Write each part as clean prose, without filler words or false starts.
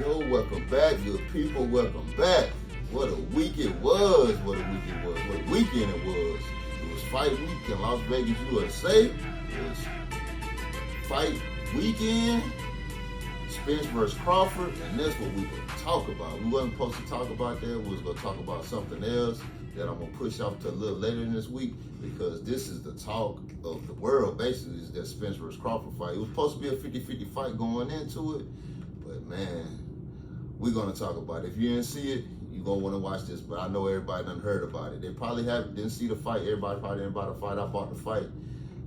Yo, welcome back, good people. Welcome back. What a week it was. What a weekend it was. It was fight week in Las Vegas, USA. It was fight weekend. Spence versus Crawford, and that's what we going to talk about. We wasn't supposed to talk about that. We was going to talk about something else that I'm going to push off to a little later in this week, because this is the talk of the world, basically, is that Spence versus Crawford fight. It was supposed to be a 50-50 fight going into it, but man, we're going to talk about it. If you didn't see it, you're going to want to watch this, but I know everybody done heard about it. They probably didn't see the fight. Everybody probably didn't buy the fight. I bought the fight.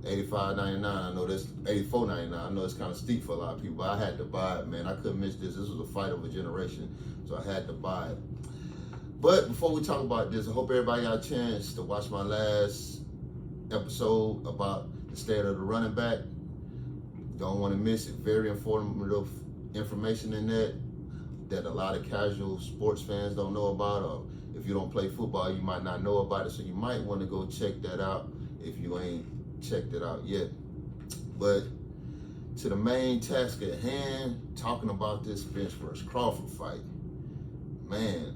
$85.99. I know that's $84.99. I know it's kind of steep for a lot of people, but I had to buy it, man. I couldn't miss this. This was a fight of a generation, so I had to buy it. But before we talk about this, I hope everybody got a chance to watch my last episode about the state of the running back. Don't want to miss it. Very informative information in that a lot of casual sports fans don't know about, or if you don't play football, you might not know about it. So you might want to go check that out if you ain't checked it out yet. But to the main task at hand, talking about this Spence versus Crawford fight, man,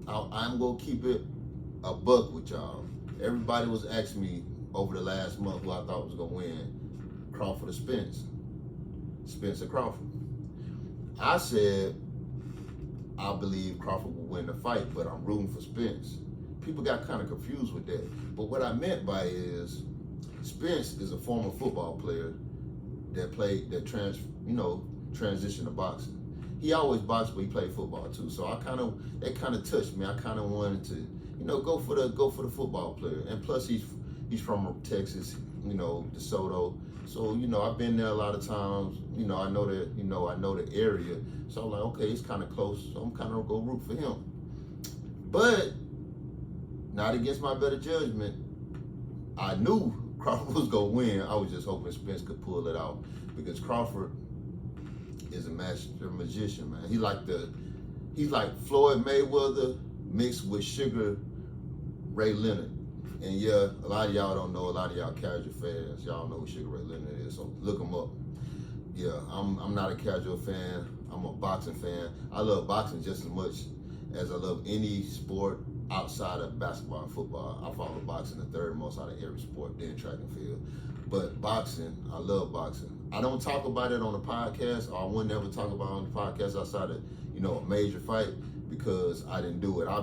I'm gonna keep it a buck with y'all. Everybody was asking me over the last month who I thought was gonna win, Crawford or Spence. Spence or Crawford. I said I believe Crawford will win the fight, but I'm rooting for Spence. People got kind of confused with that. But what I meant by it is, Spence is a former football player that transitioned to boxing. He always boxed, but he played football too. So that kind of touched me. I kind of wanted to, go for the football player. And plus, he's from Texas, DeSoto. So I've been there a lot of times. I know the area. So I'm like, okay, it's kind of close. So I'm kind of gonna root for him. But not against my better judgment, I knew Crawford was gonna win. I was just hoping Spence could pull it out, because Crawford is a master magician, man. He's like Floyd Mayweather mixed with Sugar Ray Leonard. And yeah, a lot of y'all don't know. A lot of y'all casual fans, y'all know who Sugar Ray Leonard is. So look him up. Yeah, I'm not a casual fan. I'm a boxing fan. I love boxing just as much as I love any sport outside of basketball and football. I follow boxing the third most out of every sport, then track and field. But boxing, I love boxing. I don't talk about it on the podcast, or I wouldn't ever talk about it on the podcast outside of, a major fight, because I didn't do it. I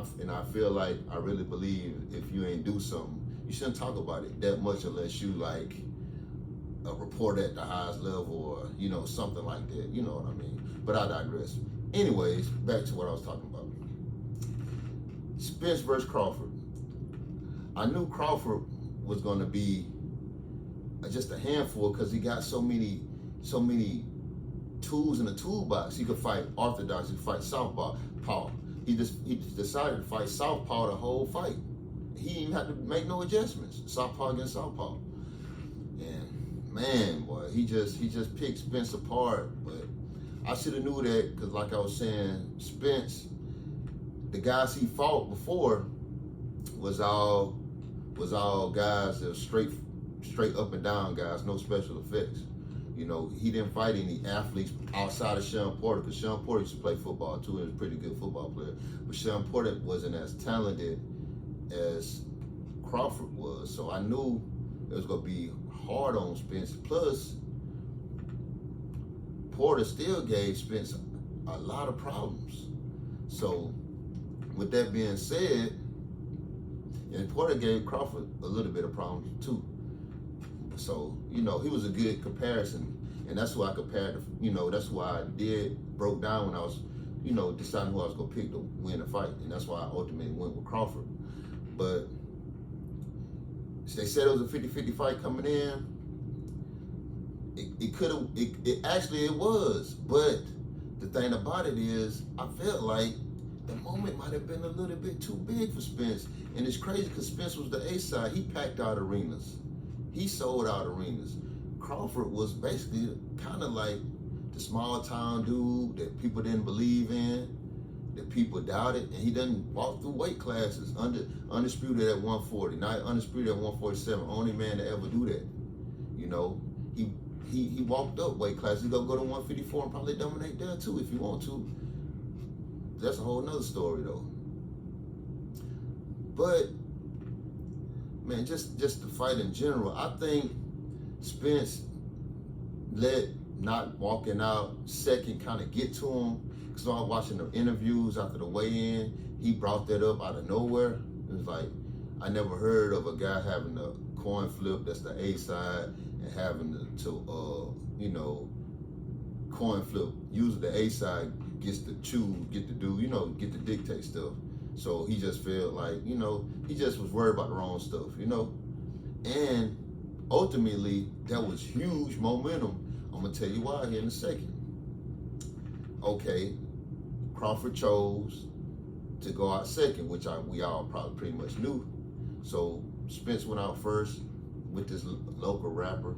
feel like, I really believe if you ain't do something, you shouldn't talk about it that much unless you like a reporter at the highest level, or, something like that. You know what I mean? But I digress. Anyways, back to what I was talking about. Spence versus Crawford. I knew Crawford was going to be just a handful, because he got so many tools in the toolbox. He could fight orthodox, he could fight southpaw. He decided to fight southpaw the whole fight. He didn't even have to make no adjustments. Southpaw against southpaw. And man, boy, he just picked Spence apart. But I should have knew that, because like I was saying, Spence, the guys he fought before was all guys that were straight up and down guys, no special effects. He didn't fight any athletes outside of Sean Porter, because Sean Porter used to play football too. He was a pretty good football player. But Sean Porter wasn't as talented as Crawford was. So I knew it was going to be hard on Spence. Plus, Porter still gave Spence a lot of problems. So with that being said, and Porter gave Crawford a little bit of problems too. So, he was a good comparison. And that's why I compared, that's why I broke down when I was, deciding who I was going to pick to win the fight. And that's why I ultimately went with Crawford. But they said it was a 50-50 fight coming in. It was. But the thing about it is, I felt like the moment might have been a little bit too big for Spence. And it's crazy, because Spence was the A side. He packed out arenas. He sold out arenas. Crawford was basically kind of like the small town dude that people didn't believe in, that people doubted, and he doesn't walk through weight classes. Undisputed at 140, not undisputed at 147. Only man to ever do that. He walked up weight classes. He's gonna go to 154 and probably dominate there too if you want to. that's a whole nother story though. But man, just the fight in general, I think Spence let not walking out second kind of get to him. Because I was watching the interviews after the weigh-in, he brought that up out of nowhere. It was like, I never heard of a guy having a coin flip, that's the A side, and having to coin flip, using the A side gets to choose, get to do, get to dictate stuff. So he just felt like, he just was worried about the wrong stuff, And ultimately, that was huge momentum. I'm gonna tell you why here in a second. Okay, Crawford chose to go out second, which we all probably pretty much knew. So Spence went out first with this local rapper.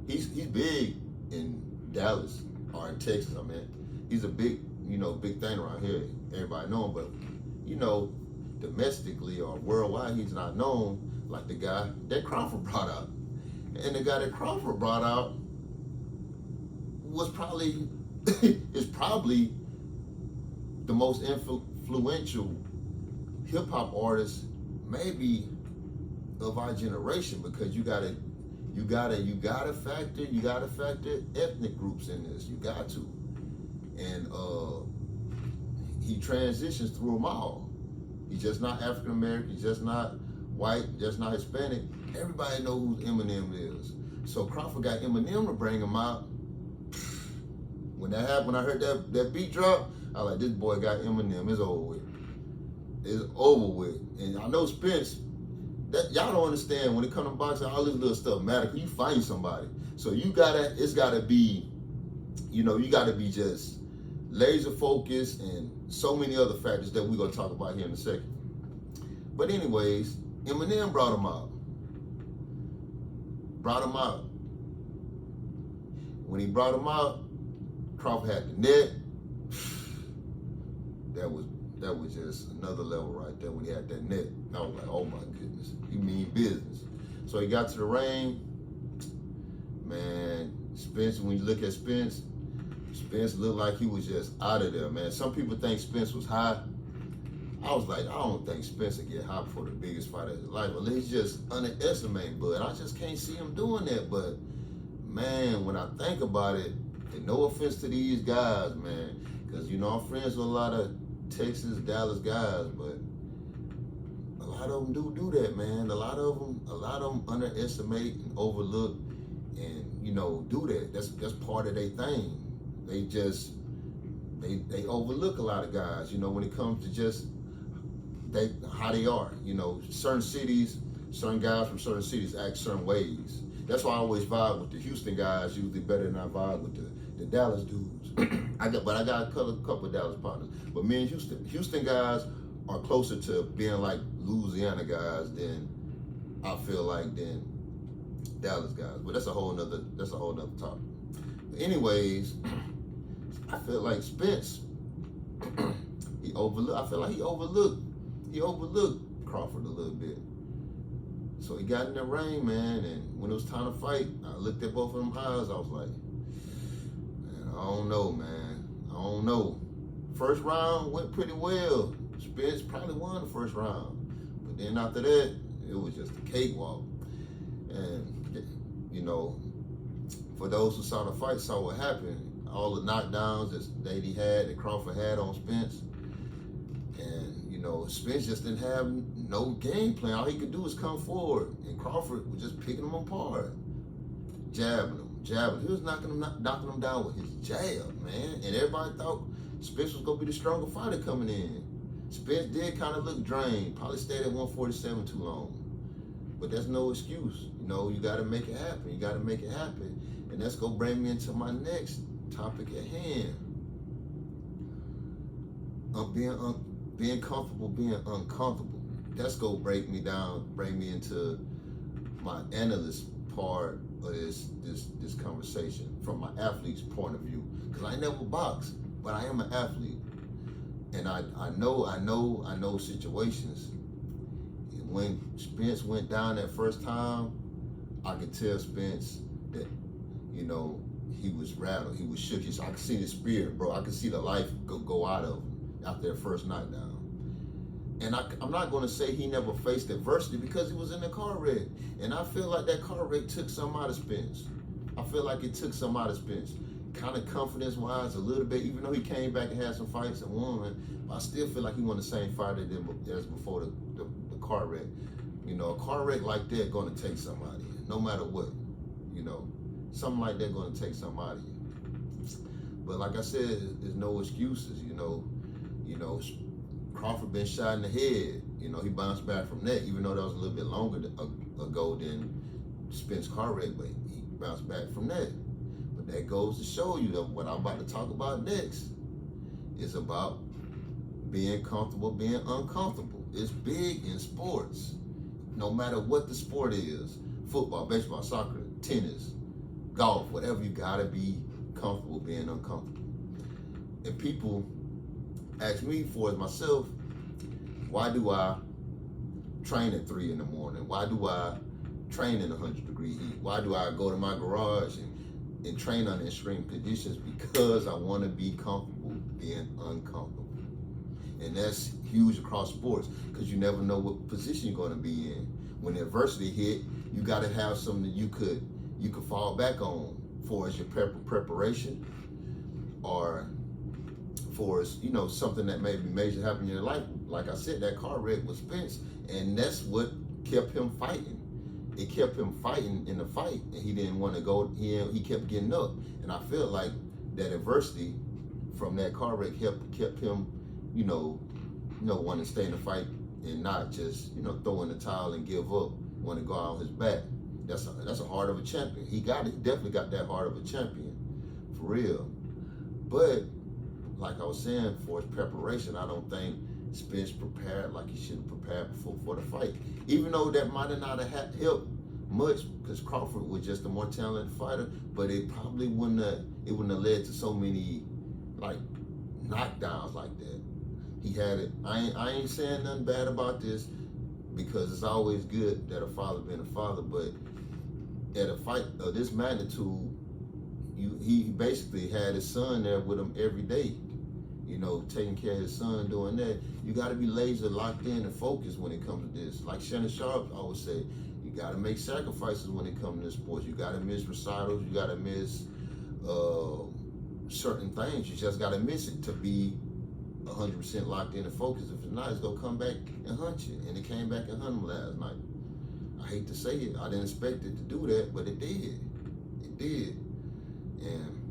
He's big in Dallas or in Texas. I mean, he's a big thing around here. Everybody know him, but domestically or worldwide, he's not known like the guy that Crawford brought out. And the guy that Crawford brought out was is probably the most influential hip hop artist maybe of our generation, because you gotta factor ethnic groups in this. You got to. And he transitions through them all. He's just not African American, he's just not white, just not Hispanic. Everybody knows who Eminem is. So Crawford got Eminem to bring him out. When that happened, when I heard that beat drop, I was like, this boy got Eminem. It's over with. It's over with. And I know Spence, that y'all don't understand when it comes to boxing, all this little stuff matter. You fight somebody. So it's gotta be, you gotta be just laser focused and so many other factors that we're gonna talk about here in a second. But anyways, Eminem brought him out. When he brought him out, Crawford had the net. That was just another level right there when he had that net. I was like, oh my goodness, he mean business. So he got to the ring. Man, Spence, when you look at Spence looked like he was just out of there, man. Some people think Spence was high. I was like, I don't think Spence would get high for the biggest fight of his life. But he's just underestimating, but I just can't see him doing that. But man, when I think about it, and no offense to these guys, man, because I'm friends with a lot of Texas, Dallas guys, but a lot of them do that, man. A lot of them underestimate and overlook, and do that. That's part of their thing. They overlook a lot of guys, when it comes to just how they are. Certain cities, certain guys from certain cities act certain ways. That's why I always vibe with the Houston guys usually better than I vibe with the Dallas dudes. I got a couple of Dallas partners, but me and Houston guys are closer to being like Louisiana guys than I feel like than Dallas guys. But that's a whole nother topic. But anyways, I feel like Spence, he overlooked Crawford a little bit. So he got in the ring, man, and when it was time to fight, I looked at both of them eyes. I was like, man, I don't know, man. I don't know. First round went pretty well. Spence probably won the first round. But then after that, it was just a cakewalk. And, for those who saw the fight, saw what happened. All the knockdowns that Crawford had on Spence. And, Spence just didn't have no game plan. All he could do was come forward. And Crawford was just picking him apart. Jabbing him. He was knocking him down with his jab, man. And everybody thought Spence was going to be the stronger fighter coming in. Spence did kind of look drained. Probably stayed at 147 too long. But that's no excuse. You got to make it happen. And that's going to bring me into my next topic at hand. Being comfortable, being uncomfortable. That's going to break me down, bring me into my analyst part of this conversation from my athlete's point of view. Because I never boxed, but I am an athlete. And I know situations. And when Spence went down that first time, I could tell Spence that, he was rattled. He was shook. I could see the spirit, bro. I could see the life go out of him after that first knockdown. And I'm not going to say he never faced adversity because he was in a car wreck. And I feel like that car wreck took some out of Spence. I feel like it took some out of Spence. Kind of confidence-wise, a little bit, even though he came back and had some fights and won. But I still feel like he won the same fight as before the car wreck. You know, a car wreck like that going to take somebody, no matter what. You know, something like that going to take somebody. But like I said, there's no excuses. You know, Crawford been shot in the head. You know, he bounced back from that, even though that was a little bit longer ago than Spence car wreck, but he bounced back from that. But that goes to show you that what I'm about to talk about next is about being comfortable, being uncomfortable. It's big in sports. No matter what the sport is, football, baseball, soccer, tennis, golf, whatever, you gotta be comfortable being uncomfortable. And people ask me for it myself, why do I train at 3 in the morning? Why do I train in 100-degree heat? Why do I go to my garage and train under extreme conditions? Because I want to be comfortable being uncomfortable. And that's huge across sports because you never know what position you're going to be in. When adversity hit, you got to have something you could fall back on for as your preparation, or for as, you know, something that maybe major happened in your life. Like I said, that car wreck with Spence, and that's what kept him fighting. It kept him fighting in the fight, and he didn't want to go. He kept getting up, and I felt like that adversity from that car wreck kept him, you know, wanting to stay in the fight and not just, you know, throw in the towel and give up. Want to go out on his back. That's a heart of a champion. He definitely got that heart of a champion, for real. But like I was saying, for his preparation, I don't think Spence prepared like he should have prepared before the fight. Even though that might have not have helped much, because Crawford was just a more talented fighter, but it probably wouldn't have led to so many like knockdowns like that. He had it. I ain't saying nothing bad about this, because it's always good that a father being a father, but at a fight of this magnitude, he basically had his son there with him every day, you know, taking care of his son, doing that. You got to be laser locked in and focused when it comes to this. Like Shannon Sharp always say, you got to make sacrifices when it comes to this sports. You got to miss recitals. You got to miss certain things. You just got to miss it to be 100% locked in and focused. If it's not, it's going to come back and hunt you. And it came back and hunt him last night. I hate to say it. I didn't expect it to do that, but it did. It did. And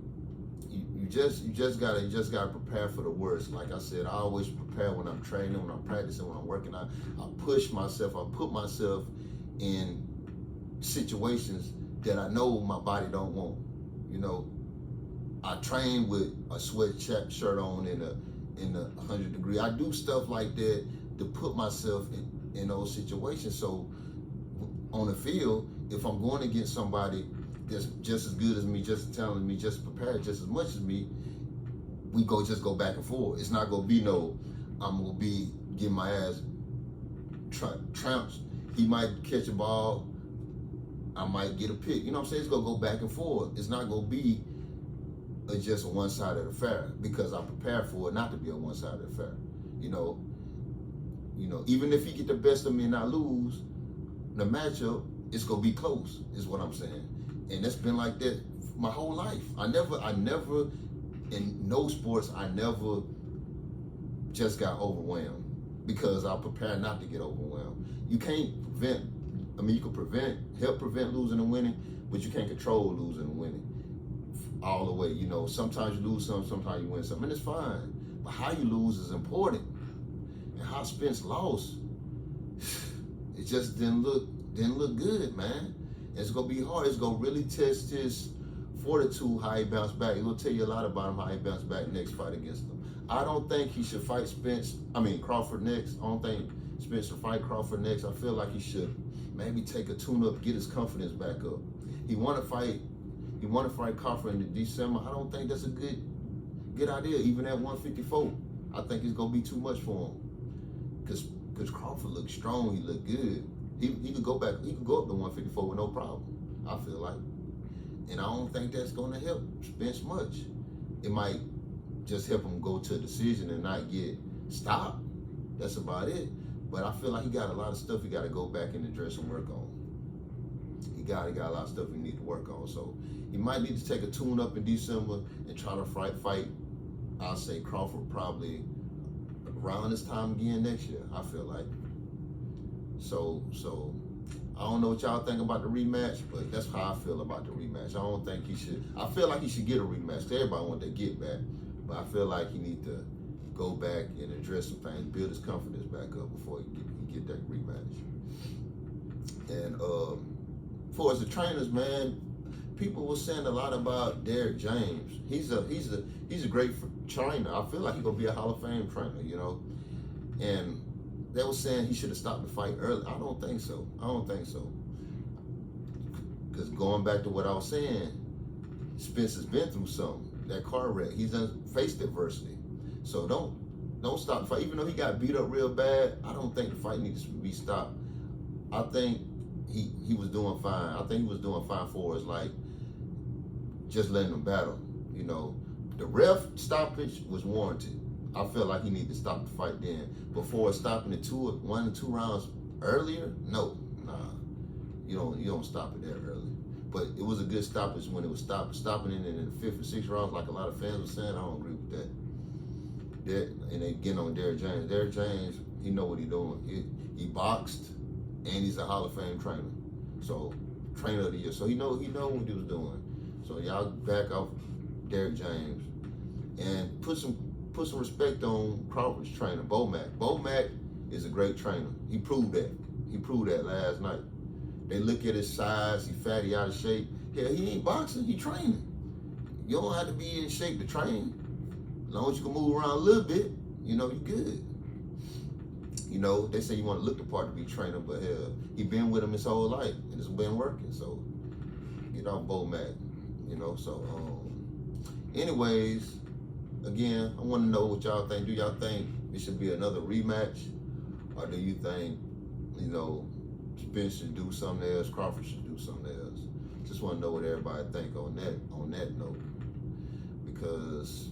you just gotta prepare for the worst. Like I said, I always prepare when I'm training, when I'm practicing, when I'm working out. I push myself. I put myself in situations that I know my body don't want. You know, I train with a sweatshirt on in a 100-degree. I do stuff like that to put myself in those situations. So on the field, if I'm going against somebody that's just as good as me, just telling me, just prepared just as much as me, we just go back and forth. It's not gonna be no, I'm gonna be getting my ass trounced. He might catch a ball, I might get a pick. You know what I'm saying? It's gonna go back and forth. It's not gonna be just a one-sided affair, because I prepared for it not to be a one-sided affair. You know, even if he get the best of me and I lose the matchup, it's gonna be close, is what I'm saying. And that's been like that my whole life. I never, in no sports, I never just got overwhelmed, because I prepared not to get overwhelmed. You can't prevent, you can help prevent losing and winning, but you can't control losing and winning all the way. You know, sometimes you lose some, sometimes you win some, and it's fine. But how you lose is important. And how Spence lost, it just didn't look good, man. It's gonna be hard. It's gonna really test his fortitude, how he bounced back. It'll tell you a lot about him, how he bounced back next fight against him. I don't think he should fight Crawford next. I don't think Spence should fight Crawford next. I feel like he should maybe take a tune-up, get his confidence back up. He want to fight Crawford in December. I don't think that's a good idea, even at 154. I think it's gonna be too much for him. Because Crawford looked strong, he looked good. He could go back, he could go up to 154 with no problem, I feel like. And I don't think that's going to help Spence much. It might just help him go to a decision and not get stopped. That's about it. But I feel like he got a lot of stuff he got to go back in the dress and work on. He got a lot of stuff he need to work on. So he might need to take a tune up in December and try to fight. I'll say Crawford probably around this time again next year, I feel like. So I don't know what y'all think about the rematch, but that's how I feel about the rematch. I don't think he should. I feel like he should get a rematch. Everybody want to get back, but I feel like he need to go back and address some things, build his confidence back up before he get that rematch. And for as the trainers, man, people were saying a lot about Derrick James. He's a great trainer. I feel like he's gonna be a Hall of Fame trainer, you know. And they were saying he should have stopped the fight early. I don't think so. Because going back to what I was saying, Spence has been through something. That car wreck, he's done faced adversity. So don't stop the fight. Even though he got beat up real bad, I don't think the fight needs to be stopped. I think he was doing fine. I think he was doing fine for us, like just letting him battle. You know, the ref stoppage was warranted. I felt like he needed to stop the fight then. Before stopping it 1 and 2 rounds earlier, nah. You don't stop it that early. But it was a good stoppage when it was stopped. Stopping it in the 5th and 6th rounds, like a lot of fans were saying, I don't agree with that. And they getting on Derrick James. Derrick James, he know what he doing. He boxed, and he's a Hall of Fame trainer. So, trainer of the year. So he know what he was doing. So y'all back off Derrick James and put some respect on Crawford's trainer, Bo Mack. Bo Mack is a great trainer. He proved that last night. They look at his size, he fatty, out of shape. Hell, he ain't boxing, he training. You don't have to be in shape to train. As long as you can move around a little bit, you know, you good. You know, they say you want to look the part to be trainer, but hell, he been with him his whole life, and it's been working. So, get off Bo Mack, you know. So, anyways, again, I want to know what y'all think. Do y'all think it should be another rematch, or do you think, you know, Spence should do something else, Crawford should do something else? Just want to know what everybody think on that note, because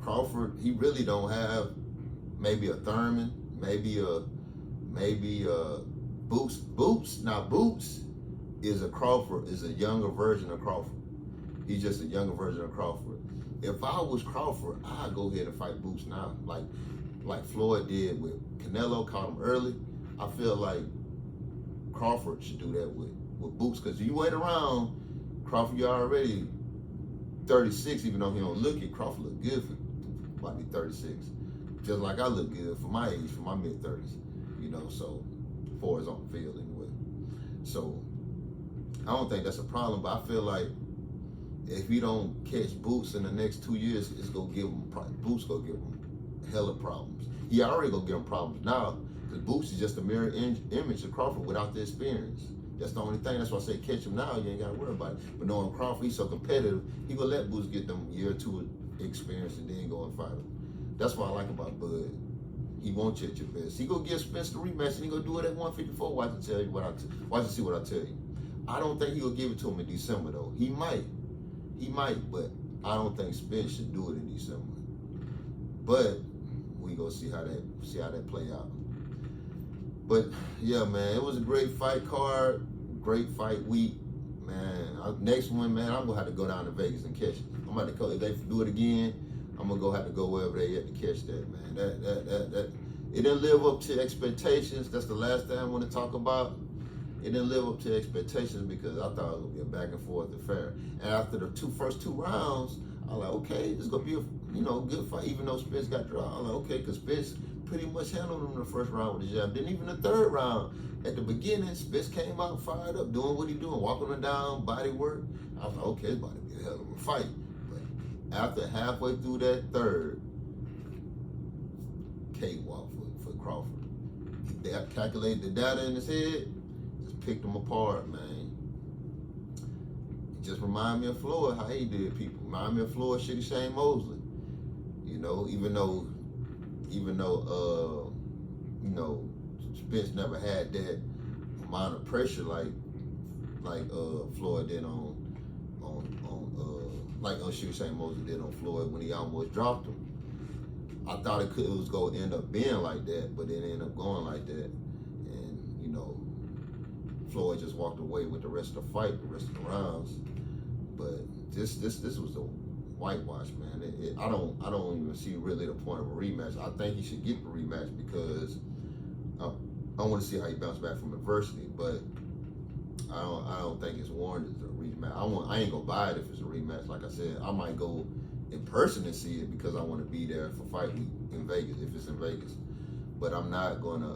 Crawford, he really don't have maybe a Thurman, maybe a Boots. Now Boots is a younger version of Crawford. He's just a younger version of Crawford. If I was Crawford, I'd go ahead and fight Boots now, like Floyd did with Canelo, caught him early. I feel like Crawford should do that with Boots, because you wait around, Crawford, you already 36, even though he don't look it. Crawford look good for about to be 36. Just like I look good for my age, for my mid-30s, you know, so far as on the field anyway. So I don't think that's a problem, but I feel like if we don't catch Boots in the next 2 years, Boots gonna give him hella problems. He already gonna give him problems now, because Boots is just a mirror image of Crawford without the experience. That's the only thing. That's why I say catch him now, you ain't gotta worry about it. But knowing Crawford, he's so competitive, he gonna let Boots get them year or two experience and then go and fight him. That's what I like about Bud. He won't you at your best. He gonna give Spence the rematch and he gonna do it at 154. Watch and see what I tell you. I don't think he'll give it to him in December though. He might, but I don't think Spence should do it in December. But we gonna see how that play out. But yeah, man, it was a great fight card, great fight week, man. Next one, man, I'm gonna have to go down to Vegas and catch it. I'm about to call if they do it again. I'm gonna have to go wherever they at to catch that, man. That it didn't live up to expectations. That's the last thing I want to talk about. It didn't live up to expectations because I thought it would be a back and forth affair. And after the first two rounds, I was like, okay, this is gonna be a good fight. Even though Spence got dropped, I was like, okay, because Spence pretty much handled him in the first round with the jab. Then even the third round, at the beginning, Spence came out fired up, doing what he doing, walking him down, body work. I was like, okay, it's about to be a hell of a fight. After halfway through that third, cakewalk for Crawford. He calculated the data in his head, just picked them apart, man. It just reminded me of Floyd, how he did people. Remind me of Floyd, Sugar Shane Mosley. You know, even though Spence never had that amount of pressure like Floyd did on like Shane Mosley did on Floyd when he almost dropped him. I thought it was going to end up being like that, but it ended up going like that. And, you know, Floyd just walked away with the rest of the fight, the rest of the rounds. But this was a whitewash, man. I don't even see really the point of a rematch. I think he should get the rematch because I want to see how he bounced back from adversity, but I don't think it's warranted a rematch. I ain't gonna buy it if it's a rematch. Like I said, I might go in person and see it because I want to be there for fight week in Vegas if it's in Vegas. But I'm not gonna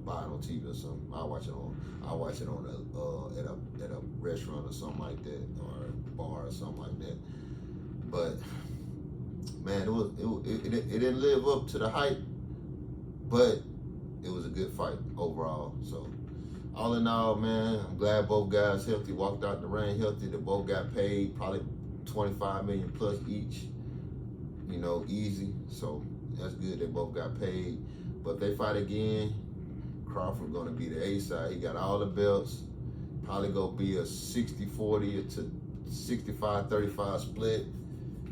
buy it on TV or something. I'll watch it on at a restaurant or something like that, or a bar or something like that. But man, it didn't live up to the hype, but it was a good fight overall. So all in all, man, I'm glad both guys healthy, walked out the ring healthy. They both got paid probably $25 million plus each, you know, easy. So that's good. They both got paid. But if they fight again, Crawford gonna be the A side. He got all the belts. Probably gonna be a 60-40 to 65-35 split.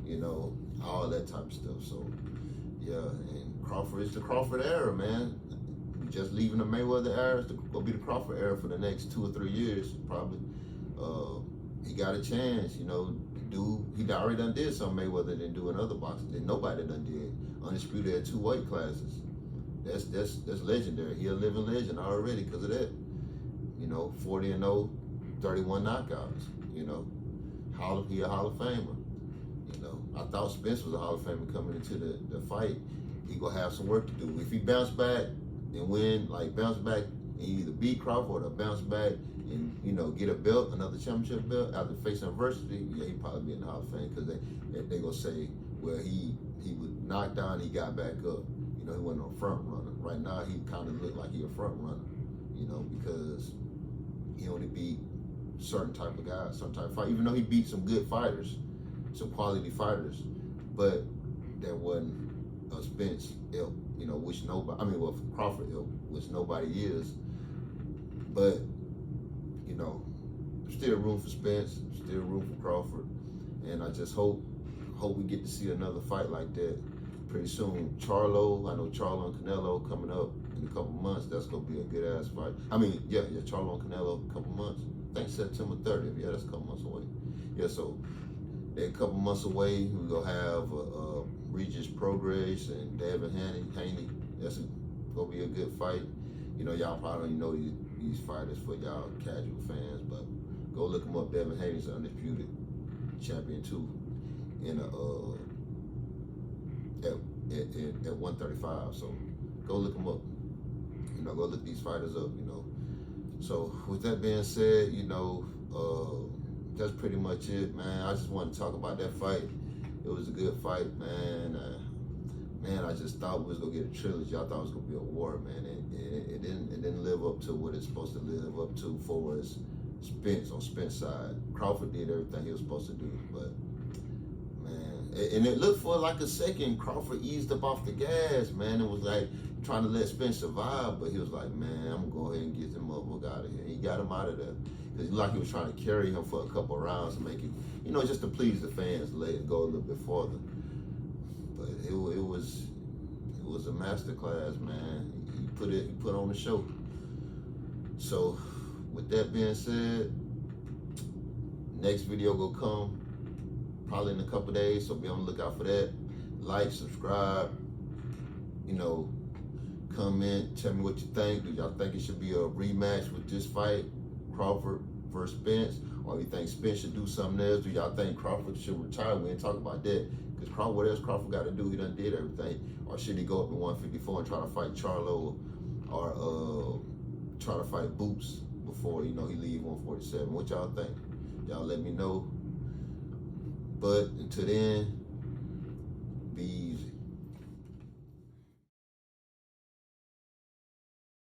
You know, all that type of stuff. So yeah, and Crawford is the Crawford era, man. Just leaving the Mayweather era, it's gonna be the Crawford era for the next 2 or 3 years, probably. He got a chance, you know. Dude, he already done did something Mayweather didn't do in other boxing that nobody done did. Undisputed at 2 weight classes. That's legendary. He a living legend already because of that. You know, 40-0, 31 knockouts. You know, he a Hall of Famer. You know, I thought Spence was a Hall of Famer coming into the fight. He gonna have some work to do. If he bounce back and win, like bounce back and either beat Crawford or bounce back and, you know, get a belt, another championship belt after facing adversity, yeah, he probably be in the Hall of Fame because they gonna say, well, he was knocked down, he got back up. You know, he wasn't a front runner. Right now, he kind of looked like he a front runner, you know, because he only beat certain type of guys, certain type of fight. Even though he beat some good fighters, some quality fighters, but that wasn't a Spence ilk, you know, which nobody, Crawford ilk, which nobody is. But, you know, still room for Spence, still room for Crawford, and I just hope we get to see another fight like that pretty soon. I know Charlo and Canelo coming up in a couple months. That's gonna be a good ass fight. Charlo and Canelo, a couple months. I think September 30th. Yeah, that's a couple months away. Yeah, so they're a couple months away. We're gonna have Regis Progress and Devin Haney. That's gonna be a good fight. You know, y'all probably don't even know these fighters for y'all casual fans, but go look them up. Devin Haney's an undisputed champion too in at 135. So go look them up. You know, go look these fighters up. You know. So with that being said, you know, that's pretty much it, man. I just wanted to talk about that fight. It was a good fight, man. I just thought we was gonna get a trilogy. I thought it was gonna be a war, man. It didn't live up to what it's supposed to live up to for as Spence on Spence side. Crawford did everything he was supposed to do, but man, and it looked for like a second. Crawford eased up off the gas, man. It was like trying to let Spence survive, but he was like, man, I'm gonna go ahead and get him motherfucker out of here. He got him out of there because he like he was trying to carry him for a couple of rounds to make it, you know, just to please the fans, let it go a little bit farther. But it was a masterclass, man. He put on the show. So with that being said, next video gonna come probably in a couple days, so be on the lookout for that. Like, subscribe, you know, comment, tell me what you think. Do y'all think it should be a rematch with this fight, Crawford versus Spence? Or you think Spence should do something else? Do y'all think Crawford should retire? We ain't talk about that. Because what else Crawford got to do? He done did everything. Or should he go up in 154 and try to fight Charlo or try to fight Boots before, you know, he leave 147? What y'all think? Y'all let me know. But until then, be easy.